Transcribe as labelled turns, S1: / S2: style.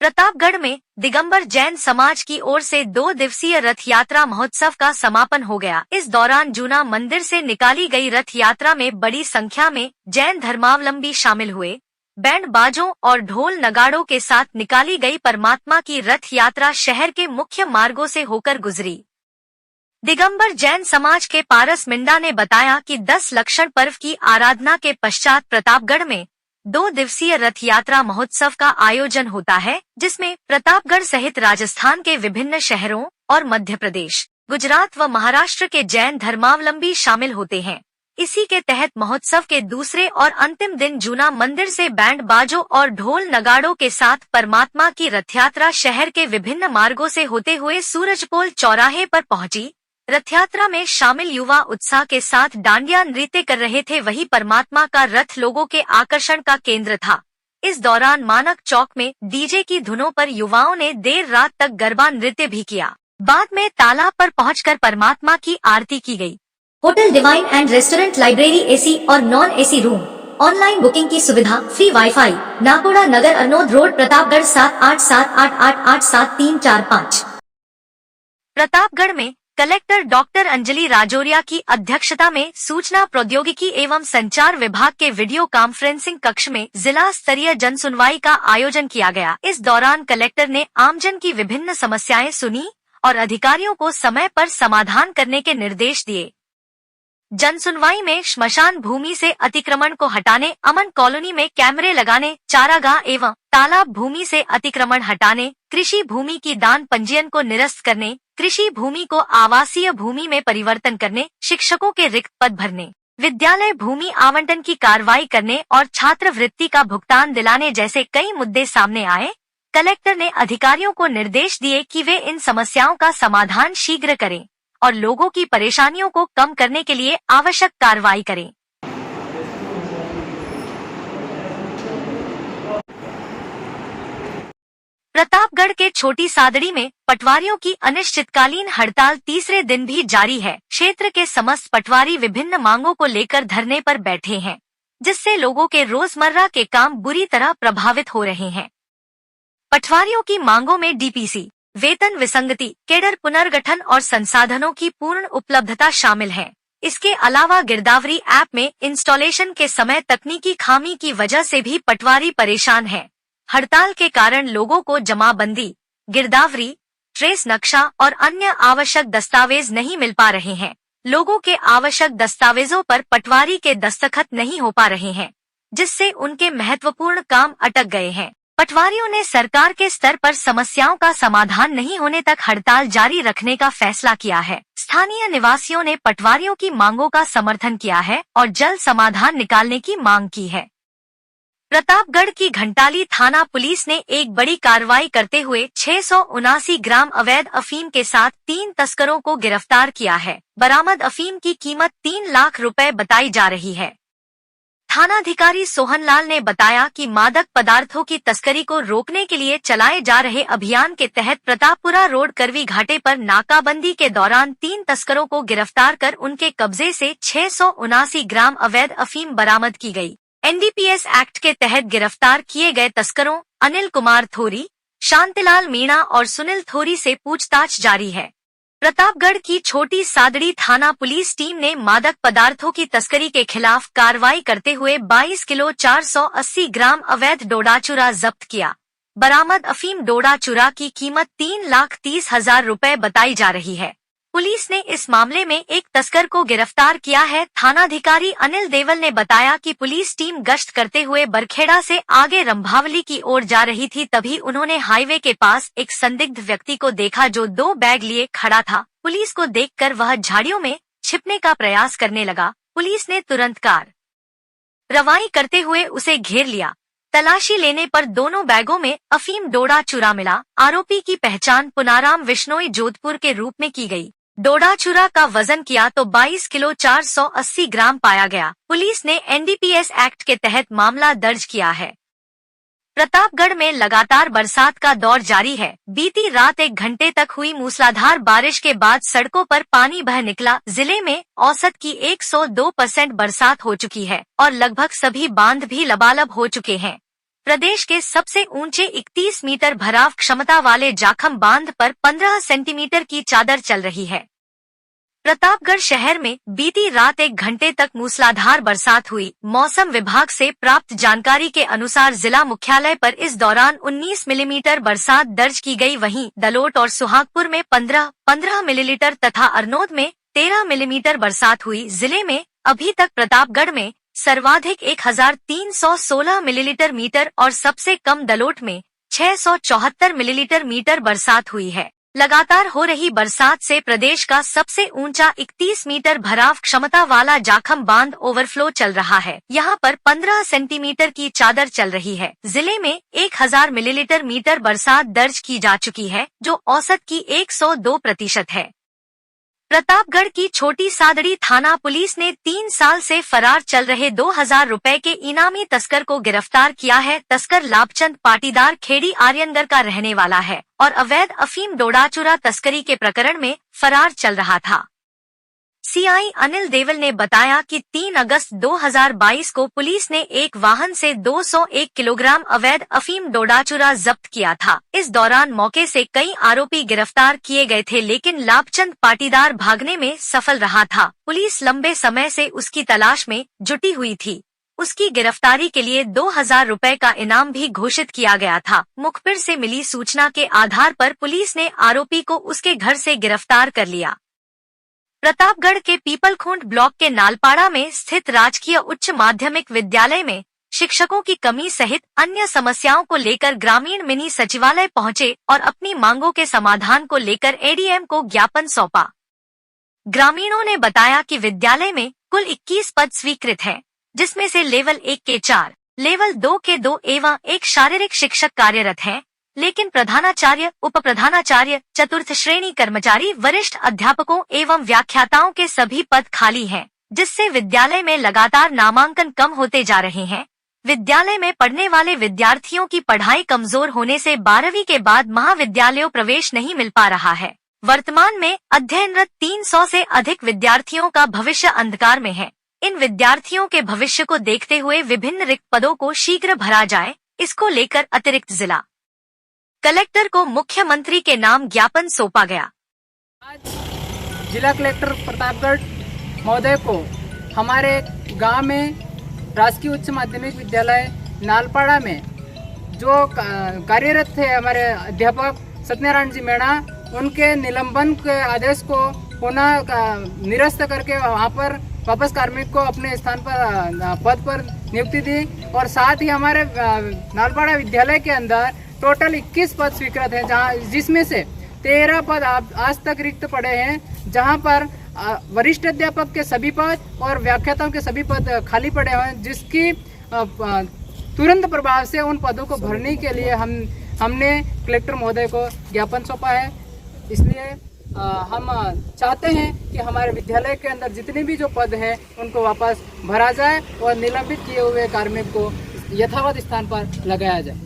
S1: प्रतापगढ़ में दिगंबर जैन समाज की ओर से 2 दिवसीय रथ यात्रा महोत्सव का समापन हो गया। इस दौरान जूना मंदिर से निकाली गई रथ यात्रा में बड़ी संख्या में जैन धर्मावलंबी शामिल हुए। बैंड बाजों और ढोल नगाड़ों के साथ निकाली गई परमात्मा की रथ यात्रा शहर के मुख्य मार्गों से होकर गुजरी। दिगंबर जैन समाज के पारस मिंडा ने बताया कि 10 लक्षण पर्व की आराधना के पश्चात प्रतापगढ़ में 2 दिवसीय रथ यात्रा महोत्सव का आयोजन होता है, जिसमें प्रतापगढ़ सहित राजस्थान के विभिन्न शहरों और मध्य प्रदेश, गुजरात व महाराष्ट्र के जैन धर्मावलंबी शामिल होते हैं। इसी के तहत महोत्सव के दूसरे और अंतिम दिन जूना मंदिर से बैंड बाजों और ढोल नगाड़ों के साथ परमात्मा की रथ यात्रा शहर के विभिन्न मार्गों से होते हुए सूरजपोल चौराहे पर पहुंची। रथयात्रा में शामिल युवा उत्साह के साथ डांडिया नृत्य कर रहे थे, वहीं परमात्मा का रथ लोगों के आकर्षण का केंद्र था। इस दौरान मानक चौक में डीजे की धुनों पर युवाओं ने देर रात तक गरबा नृत्य भी किया। बाद में तालाब पर पहुंचकर परमात्मा की आरती की गई।
S2: Hotel divine and restaurant, library, AC और non AC room, online booking की सुविधा, free WiFi. Nakoda Nagar, Arnod road, Pratapgarh 7878887345।
S1: Pratapgarh में कलेक्टर डॉक्टर अंजलि राजौरिया की अध्यक्षता में सूचना प्रौद्योगिकी एवं संचार विभाग के वीडियो कॉन्फ्रेंसिंग कक्ष में जिला स्तरीय जन सुनवाई का आयोजन किया गया। इस दौरान कलेक्टर ने आमजन की विभिन्न समस्याएं सुनी और अधिकारियों को समय पर समाधान करने के निर्देश दिए। जन सुनवाई में श्मशान भूमि से अतिक्रमण को हटाने, अमन कॉलोनी में कैमरे लगाने, चारागाह एवं तालाब भूमि से अतिक्रमण हटाने, कृषि भूमि की दान पंजीयन को निरस्त करने, कृषि भूमि को आवासीय भूमि में परिवर्तन करने, शिक्षकों के रिक्त पद भरने, विद्यालय भूमि आवंटन की कार्रवाई करने और छात्रवृत्ति का भुगतान दिलाने जैसे कई मुद्दे सामने आए। कलेक्टर ने अधिकारियों को निर्देश दिए कि वे इन समस्याओं का समाधान शीघ्र करें और लोगों की परेशानियों को कम करने के लिए आवश्यक कार्रवाई करें। प्रतापगढ़ के छोटी सादड़ी में पटवारियों की अनिश्चितकालीन हड़ताल तीसरे दिन भी जारी है। क्षेत्र के समस्त पटवारी विभिन्न मांगों को लेकर धरने पर बैठे हैं, जिससे लोगों के रोजमर्रा के काम बुरी तरह प्रभावित हो रहे हैं। पटवारियों की मांगों में डीपीसी, वेतन विसंगति, कैडर पुनर्गठन और संसाधनों की पूर्ण उपलब्धता शामिल है। इसके अलावा गिरदावरी ऐप में इंस्टॉलेशन के समय तकनीकी खामी की वजह से भी पटवारी परेशान है। हड़ताल के कारण लोगों को जमाबंदी, गिरदावरी, ट्रेस नक्शा और अन्य आवश्यक दस्तावेज नहीं मिल पा रहे हैं। लोगों के आवश्यक दस्तावेजों पर पटवारी के दस्तखत नहीं हो पा रहे हैं, जिससे उनके महत्वपूर्ण काम अटक गए हैं। पटवारियों ने सरकार के स्तर पर समस्याओं का समाधान नहीं होने तक हड़ताल जारी रखने का फैसला किया है। स्थानीय निवासियों ने पटवारियों की मांगों का समर्थन किया है और जल्द समाधान निकालने की मांग की है। प्रतापगढ़ की घंटाली थाना पुलिस ने एक बड़ी कार्रवाई करते हुए 679 ग्राम अवैध अफीम के साथ 3 तस्करों को गिरफ्तार किया है। बरामद अफीम की कीमत 3 लाख रुपए बताई जा रही है। थानाधिकारी सोहनलाल ने बताया कि मादक पदार्थों की तस्करी को रोकने के लिए चलाए जा रहे अभियान के तहत प्रतापपुरा रोड करवी घाटे पर नाकाबंदी के दौरान 3 तस्करों को गिरफ्तार कर उनके कब्जे से 679 ग्राम अवैध अफीम बरामद की गई। एनडीपीएस एक्ट के तहत गिरफ्तार किए गए तस्करों अनिल कुमार थोरी, शांतिलाल मीणा और सुनील थोरी से पूछताछ जारी है। प्रतापगढ़ की छोटी सादड़ी थाना पुलिस टीम ने मादक पदार्थों की तस्करी के खिलाफ कार्रवाई करते हुए 22 किलो 480 ग्राम अवैध डोडा चूरा जब्त किया। बरामद अफीम डोडा चूरा की कीमत 3,30,000 रुपए बताई जा रही है। पुलिस ने इस मामले में एक तस्कर को गिरफ्तार किया है। थानाधिकारी अनिल देवल ने बताया कि पुलिस टीम गश्त करते हुए बरखेड़ा से आगे रंभावली की ओर जा रही थी, तभी उन्होंने हाईवे के पास एक संदिग्ध व्यक्ति को देखा जो 2 बैग लिए खड़ा था। पुलिस को देखकर वह झाड़ियों में छिपने का प्रयास करने लगा। पुलिस ने तुरंत कार्रवाई करते हुए उसे घेर लिया। तलाशी लेने पर दोनों बैगों में अफीम डोडा चूरा मिला। आरोपी की पहचान पुनाराम विश्नोई जोधपुर के रूप में की गई। डोडा चूरा का वजन किया तो 22 किलो 480 ग्राम पाया गया। पुलिस ने एनडीपीएस एक्ट के तहत मामला दर्ज किया है। प्रतापगढ़ में लगातार बरसात का दौर जारी है। बीती रात 1 घंटे तक हुई मूसलाधार बारिश के बाद सड़कों पर पानी बह निकला। जिले में औसत की 102% बरसात हो चुकी है और लगभग सभी बांध भी लबालब हो चुके हैं। प्रदेश के सबसे ऊंचे 31 मीटर भराव क्षमता वाले जाखम बांध पर 15 सेंटीमीटर की चादर चल रही है। प्रतापगढ़ शहर में बीती रात 1 घंटे तक मूसलाधार बरसात हुई। मौसम विभाग से प्राप्त जानकारी के अनुसार जिला मुख्यालय पर इस दौरान 19 मिलीमीटर बरसात दर्ज की गई। वहीं दलोट और सुहागपुर में 15 मिलीलीटर तथा अरनोद में 13 मिलीमीटर बरसात हुई। जिले में अभी तक प्रतापगढ़ में सर्वाधिक 1316 मिलीलीटर और सबसे कम दलोट में 674 मिलीलीटर बरसात हुई है। लगातार हो रही बरसात से प्रदेश का सबसे ऊंचा 31 मीटर भराव क्षमता वाला जाखम बांध ओवरफ्लो चल रहा है। यहाँ पर 15 सेंटीमीटर की चादर चल रही है। जिले में 1000 मिलीलीटर बरसात दर्ज की जा चुकी है, जो औसत की 102% है। प्रतापगढ़ की छोटी सादड़ी थाना पुलिस ने 3 साल से फरार चल रहे 2000 रुपए के इनामी तस्कर को गिरफ्तार किया है। तस्कर लाभचंद पाटीदार खेड़ी आर्यनगर का रहने वाला है और अवैध अफीम डोडाचूरा तस्करी के प्रकरण में फरार चल रहा था। सीआई अनिल देवल ने बताया कि 3 अगस्त 2022 को पुलिस ने एक वाहन से 201 किलोग्राम अवैध अफीम डोडाचूरा जब्त किया था। इस दौरान मौके से कई आरोपी गिरफ्तार किए गए थे, लेकिन लाभचंद पाटीदार भागने में सफल रहा था। पुलिस लंबे समय से उसकी तलाश में जुटी हुई थी। उसकी गिरफ्तारी के लिए 2000 रुपए का इनाम भी घोषित किया गया था। मुखबिर से मिली सूचना के आधार पर पुलिस ने आरोपी को उसके घर से गिरफ्तार कर लिया। प्रतापगढ़ के पीपलखूंट ब्लॉक के नालपाड़ा में स्थित राजकीय उच्च माध्यमिक विद्यालय में शिक्षकों की कमी सहित अन्य समस्याओं को लेकर ग्रामीण मिनी सचिवालय पहुंचे और अपनी मांगों के समाधान को लेकर एडीएम को ज्ञापन सौंपा। ग्रामीणों ने बताया कि विद्यालय में कुल 21 पद स्वीकृत हैं, जिसमें से लेवल 1 के 4, लेवल 2 के 2 एवं 1 शारीरिक शिक्षक कार्यरत हैं, लेकिन प्रधानाचार्य, उप प्रधानाचार्य, चतुर्थ श्रेणी कर्मचारी, वरिष्ठ अध्यापकों एवं व्याख्याताओं के सभी पद खाली हैं, जिससे विद्यालय में लगातार नामांकन कम होते जा रहे हैं। विद्यालय में पढ़ने वाले विद्यार्थियों की पढ़ाई कमजोर होने से 12वीं के बाद महाविद्यालयों प्रवेश नहीं मिल पा रहा है। वर्तमान में अध्ययनरत 300 से अधिक विद्यार्थियों का भविष्य अंधकार में है। इन विद्यार्थियों के भविष्य को देखते हुए विभिन्न रिक्त पदों को शीघ्र भरा जाए, इसको लेकर अतिरिक्त जिला कलेक्टर को मुख्यमंत्री के नाम ज्ञापन सौंपा गया।
S3: आज जिला कलेक्टर प्रतापगढ़ महोदय को हमारे गांव में राजकीय उच्च माध्यमिक विद्यालय नालपाड़ा में जो कार्यरत थे हमारे अध्यापक सत्यनारायण जी मीणा, उनके निलंबन के आदेश को पुनः निरस्त करके वहां पर वापस कार्मिक को अपने स्थान पर पद पर नियुक्ति दी। और साथ ही हमारे नालपाड़ा विद्यालय के अंदर टोटल 21 पद स्वीकृत हैं, जहां जिसमें से 13 पद आज तक रिक्त पड़े हैं, जहां पर वरिष्ठ अध्यापक के सभी पद और व्याख्याताओं के सभी पद खाली पड़े हुए हैं, जिसकी तुरंत प्रभाव से उन पदों को भरने के लिए हमने कलेक्टर महोदय को ज्ञापन सौंपा है। इसलिए हम चाहते हैं कि हमारे विद्यालय के अंदर जितने भी जो पद हैं उनको वापस भरा जाए और निलंबित किए हुए कार्मिक को यथावत स्थान पर लगाया जाए।